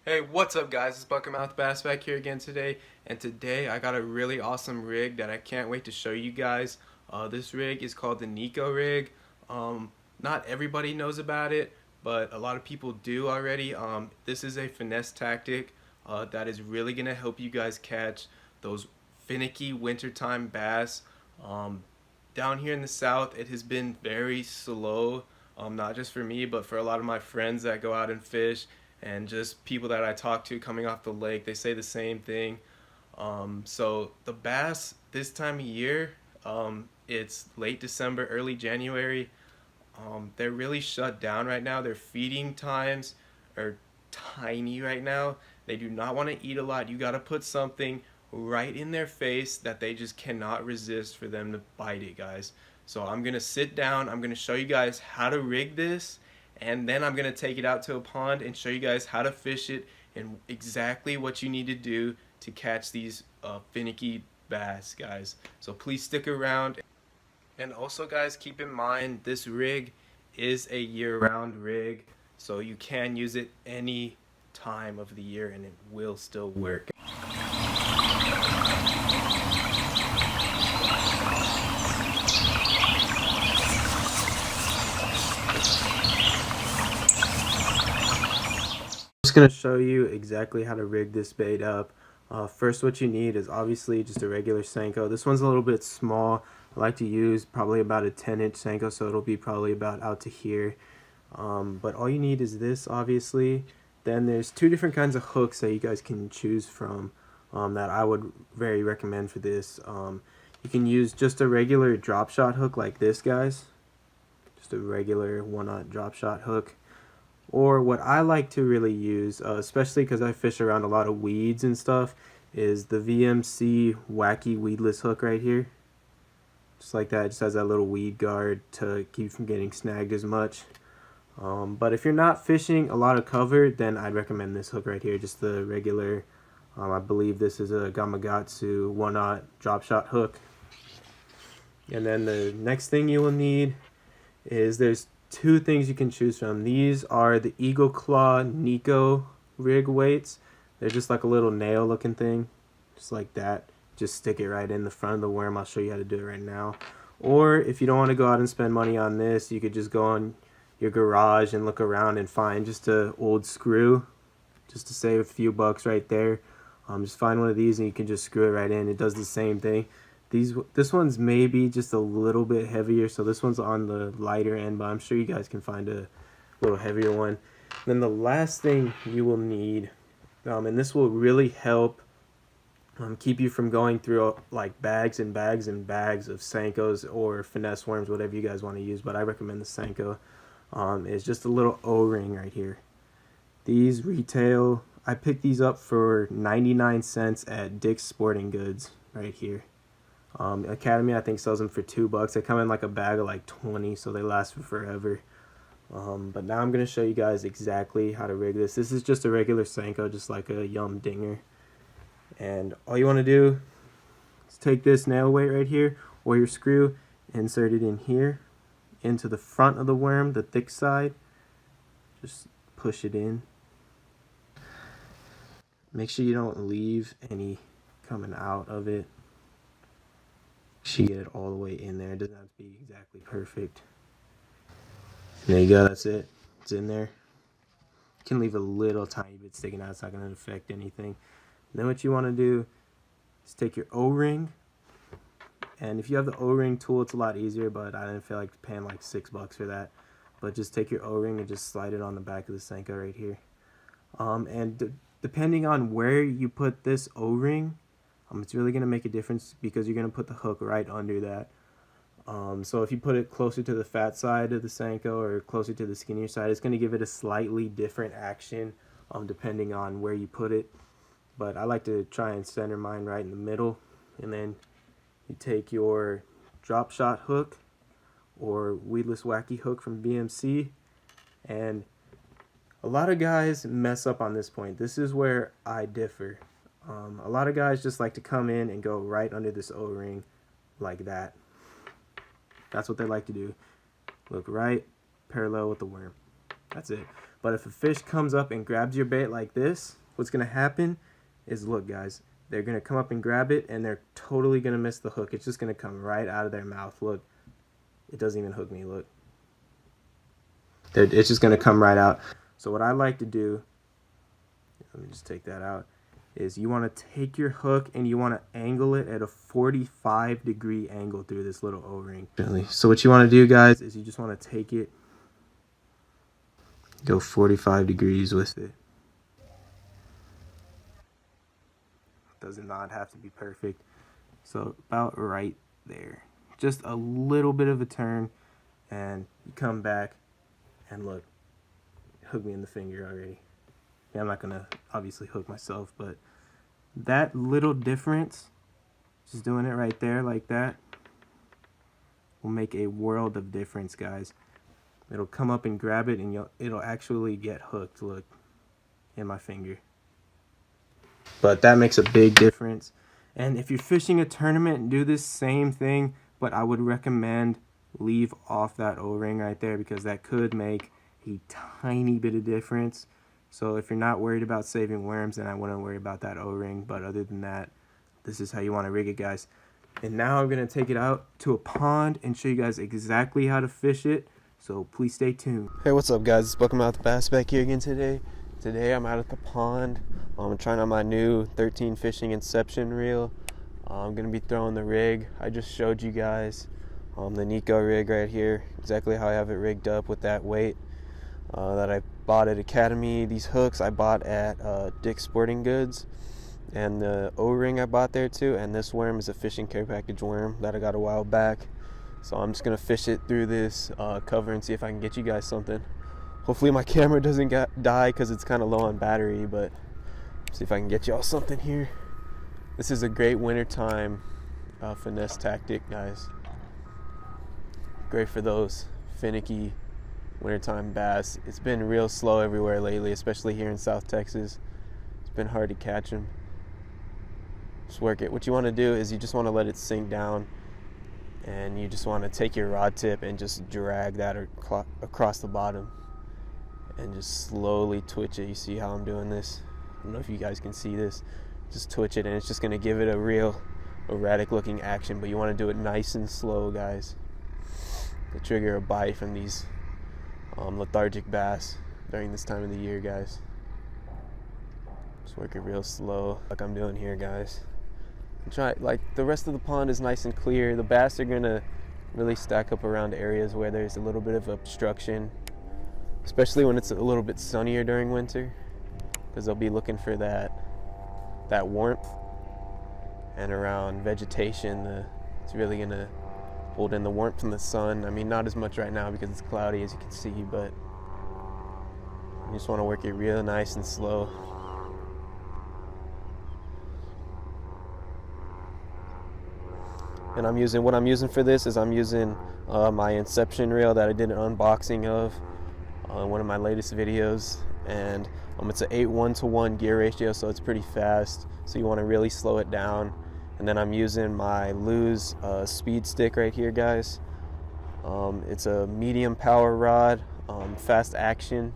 Hey, what's up guys? It's Buckermouth Bass back here again today, and today I got a really awesome rig that I can't wait to show you guys. This rig is called the Neko Rig. Not everybody knows about it, but a lot of people do already. This is a finesse tactic that is really going to help you guys catch those finicky wintertime bass. Down here in the south, it has been very slow, not just for me, but for a lot of my friends that go out and fish and just people that I talk to coming off the lake. They say the same thing. So the bass this time of year, it's late December, early January. They're really shut down right now. Their feeding times are tiny right now. They do not want to eat a lot. You got to put something right in their face that they just cannot resist for them to bite it, guys. So I'm going to sit down. I'm going to show you guys how to rig this, and then I'm going to take it out to a pond and show you guys how to fish it and exactly what you need to do to catch these finicky bass, guys. So please stick around. And also guys, keep in mind this rig is a year-round rig, so you can use it any time of the year and it will still work. I'm just going to show you exactly how to rig this bait up. First, what you need is obviously just a regular Senko. This one's a little bit small. I like to use probably about a 10-inch Senko, so it'll be probably about out to here. But all you need is this, obviously. Then there's two different kinds of hooks that you guys can choose from that I would very recommend for this. You can use just a regular drop shot hook like this, guys. Just a regular 1/0 drop shot hook. Or what I like to really use, especially because I fish around a lot of weeds and stuff, is the VMC wacky weedless hook right here. Just like that, it just has that little weed guard to keep you from getting snagged as much. But if you're not fishing a lot of cover, then I'd recommend this hook right here, just the regular, I believe this is a Gamakatsu 1/0 drop shot hook. And then the next thing you will need is there's two things you can choose from. These are the Eagle Claw Neko Rig weights. They're just like a little nail looking thing, just like that. Just stick it right in the front of the worm. I'll show you how to do it right now. Or if you don't want to go out and spend money on this, you could just go on your garage and look around and find just a old screw, just to save a few bucks right there. Just find one of these and you can just screw it right in. It does the same thing. This one's maybe just a little bit heavier, so this one's on the lighter end, but I'm sure you guys can find a little heavier one. Then the last thing you will need, and this will really help keep you from going through like bags and bags and bags of Senkos or finesse worms, whatever you guys want to use, but I recommend the Senko, is just a little O-ring right here. These retail, I picked these up for 99 cents at Dick's Sporting Goods right here. Academy I think sells them for $2. They come in like a bag of like 20, so they last for forever. But now I'm going to show you guys exactly how to rig this. This is just a regular Senko, just like a Yum Dinger. And all you want to do is take this nail weight right here, or your screw, insert it in here, into the front of the worm, the thick side. Just push it in. Make sure you don't leave any coming out of it. Get it all the way in there. It doesn't have to be exactly perfect. There you go, that's it. It's in there. You can leave a little tiny bit sticking out. It's not going to affect anything. And then what you want to do is take your O-ring. And if you have the O-ring tool, it's a lot easier, but I didn't feel like paying like $6 for that. But just take your O-ring and just slide it on the back of the Senko right here. Depending on where you put this O-ring, it's really going to make a difference because you're going to put the hook right under that. So if you put it closer to the fat side of the Senko or closer to the skinnier side, it's going to give it a slightly different action depending on where you put it. But I like to try and center mine right in the middle. And then you take your drop shot hook or weedless wacky hook from BMC. And a lot of guys mess up on this point. This is where I differ. A lot of guys just like to come in and go right under this O-ring like that. That's what they like to do. Look right parallel with the worm. That's it. But But if a fish comes up and grabs your bait like this, what's going to happen is, look guys, they're going to come up and grab it and they're totally going to miss the hook. It's just going to come right out of their mouth. Look, it doesn't even hook me, look. It's just going to come right out. So what I like to do, let me just take that out, is you want to take your hook and you want to angle it at a 45-degree angle through this little O-ring. So what you want to do, guys, is you just want to take it, go 45 degrees with it. Does not have to be perfect. So about right there. Just a little bit of a turn, and you come back, and look, hook me in the finger already. Yeah, I'm not gonna obviously hook myself, but that little difference, just doing it right there like that, will make a world of difference, guys. It'll come up and grab it, and it'll actually get hooked, look, in my finger. But that makes a big difference. And if you're fishing a tournament, do this same thing, but I would recommend leave off that O-ring right there, because that could make a tiny bit of difference. So if you're not worried about saving worms, then I wouldn't worry about that O-ring. But other than that, this is how you want to rig it, guys. And now I'm going to take it out to a pond and show you guys exactly how to fish it. So please stay tuned. Hey, what's up, guys? It's Buckham out the Bass back here again today. Today I'm out at the pond. I'm trying out my new 13 fishing Inception reel. I'm going to be throwing the rig. I just showed you guys the Neko rig right here. Exactly how I have it rigged up with that weight that I bought at Academy. These hooks I bought at Dick's Sporting Goods. And the O-ring I bought there too. And this worm is a fishing care package worm that I got a while back. So I'm just going to fish it through this cover and see if I can get you guys something. Hopefully my camera doesn't die because it's kind of low on battery, but see if I can get y'all something here. This is a great wintertime finesse tactic, guys. Great for those finicky wintertime bass. It's been real slow everywhere lately, especially here in South Texas. It's been hard to catch them. Just work it. What you want to do is you just want to let it sink down, and you just want to take your rod tip and just drag that across the bottom and just slowly twitch it. You see how I'm doing this? I don't know if you guys can see this. Just twitch it, and it's just going to give it a real erratic looking action, but you want to do it nice and slow, guys, to trigger a bite from these lethargic bass during this time of the year, guys. Just work it real slow like I'm doing here, guys. And try, like, the rest of the pond is nice and clear. The bass are going to really stack up around areas where there's a little bit of obstruction, especially when it's a little bit sunnier during winter, because they'll be looking for that warmth. And around vegetation, it's really going to hold in the warmth from the sun. I mean, not as much right now because it's cloudy, as you can see, but you just want to work it real nice and slow. And what I'm using for this is I'm using my Inception reel that I did an unboxing of in one of my latest videos, and it's an 8:1 gear ratio, so it's pretty fast, so you want to really slow it down. And then I'm using my Lew's speed stick right here, guys. It's a medium power rod, fast action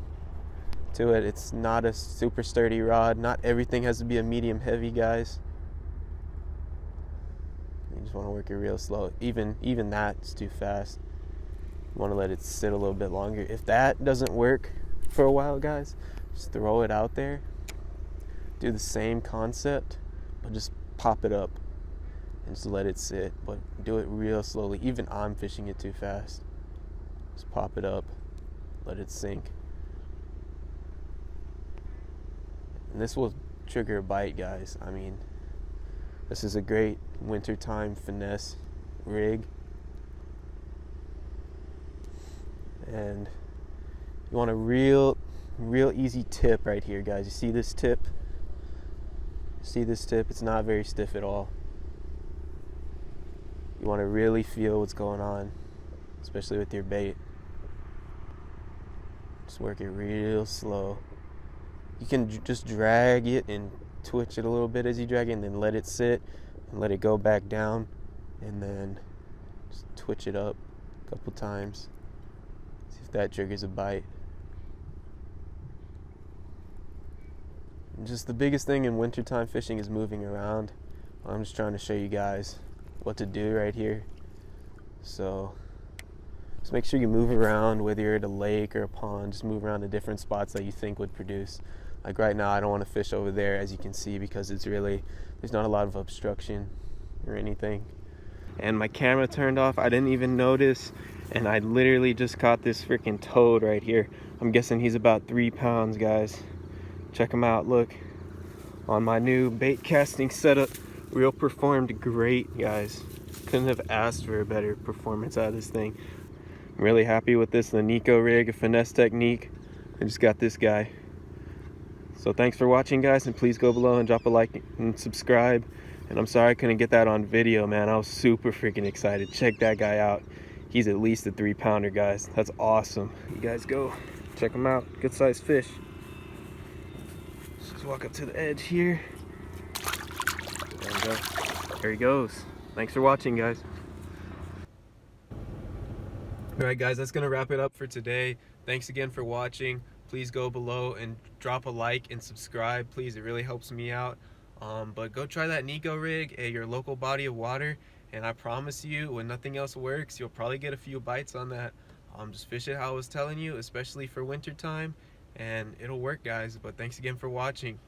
to it. It's not a super sturdy rod. Not everything has to be a medium heavy, guys. You just want to work it real slow. Even that's too fast. You want to let it sit a little bit longer. If that doesn't work for a while, guys, just throw it out there. Do the same concept, but just pop it up and just let it sit. But do it real slowly. Even I'm fishing it too fast. Just pop it up, let it sink. And this will trigger a bite, guys. I mean, this is a great wintertime finesse rig. And you want a real easy tip right here, guys. You see this tip? See this tip? It's not very stiff at all. You want to really feel what's going on, especially with your bait. Just work it real slow. You can just drag it and twitch it a little bit as you drag it, and then let it sit and let it go back down, and then just twitch it up a couple times. See if that triggers a bite. just the biggest thing in wintertime fishing is moving around. I'm just trying to show you guys what to do right here. So just make sure you move around, whether you're at a lake or a pond. Just move around to different spots that you think would produce. Like right now, I don't want to fish over there, as you can see, because it's really, there's not a lot of obstruction or anything. And my camera turned off, I didn't even notice, and I literally just caught this freaking toad right here. I'm guessing he's about 3 pounds, guys. Check him out, look. On my new bait casting setup, reel performed great, guys. Couldn't have asked for a better performance out of this thing. I'm really happy with this, the Neko Rig, a finesse technique. I just got this guy. So thanks for watching, guys, and please go below and drop a like and subscribe. And I'm sorry I couldn't get that on video, man. I was super freaking excited. Check that guy out. He's at least a 3-pounder, guys. That's awesome. You guys go check him out. Good sized fish. Let's just walk up to the edge here. There we go. There he goes. Thanks for watching, guys. Alright guys, that's going to wrap it up for today. Thanks again for watching. Please go below and drop a like and subscribe, please. It really helps me out. But go try that Neko Rig at your local body of water, and I promise you, when nothing else works, you'll probably get a few bites on that. Just fish it how I was telling you, especially for winter time, and it'll work, guys. But thanks again for watching.